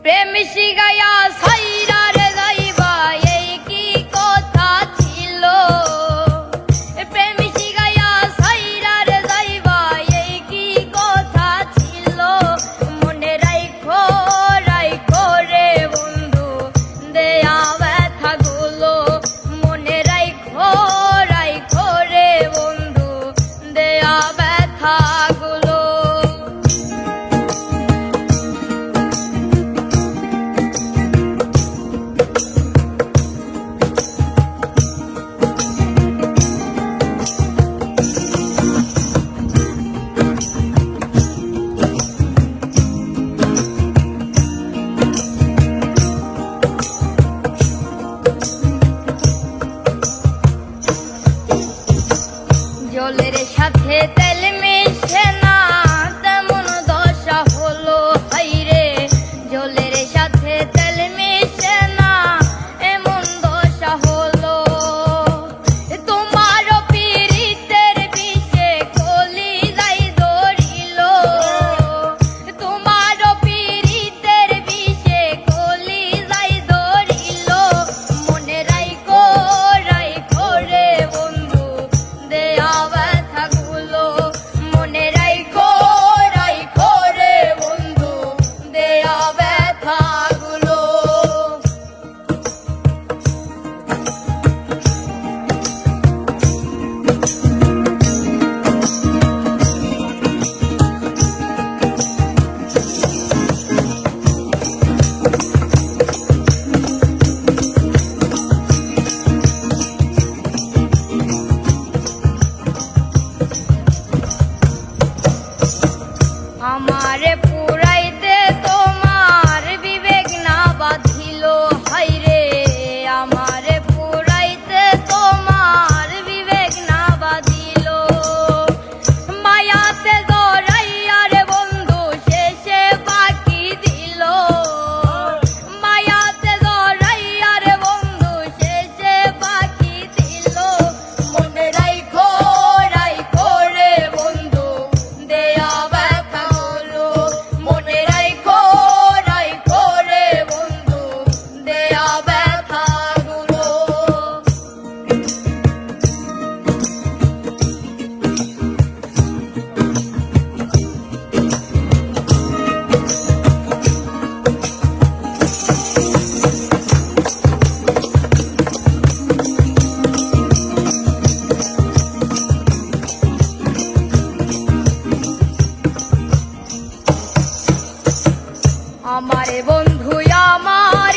প্রেম শিখাইয়া সাইরা রে যাইবা এই কি কথা ছিল প্রেম শিখাইয়া সাইরা রে যাইবা এই কি কথা ছিল মনে রাইখো রাইখো রে বন্ধু দেয়া ব্যথাগুলো মনে রাইখো রাইখো রে বন্ধু দেয়া ব্যথাগুলো জলের সাথে তেল মিশে না তেমন দশা হলো হাইরে জলের সাথে তেল মিশে না এমন দশা হলো তোমার পীড়িতের বিষে কলি যাই ধরিল তোমার পীড়িতের বিষে কলি যাই ধরিল মনে রাইখো রাইখো রে বন্ধু দেয়া ব্যথাগুলো মনে রাইখো রাইখো রে বন্ধু দেয়া ব্যথাগুলো আমারে পুরাইতে তোমার বিবেক না বাঁধিল হাইরে আমারে পুরাইতে তোমার বিবেক না বাঁধিল মায়াতে জড়াইয়া রে বন্ধু শেষে বাকি দিল মায়াতে জড়াইয়া রে বন্ধু শেষে বাকি দিল মনে রাইখো রাইখো রে বন্ধু দেয়া মনে রাইখো রাইখো রে বন্ধু দেয়া ব্যথাগুলো আমারে বন্ধু আমার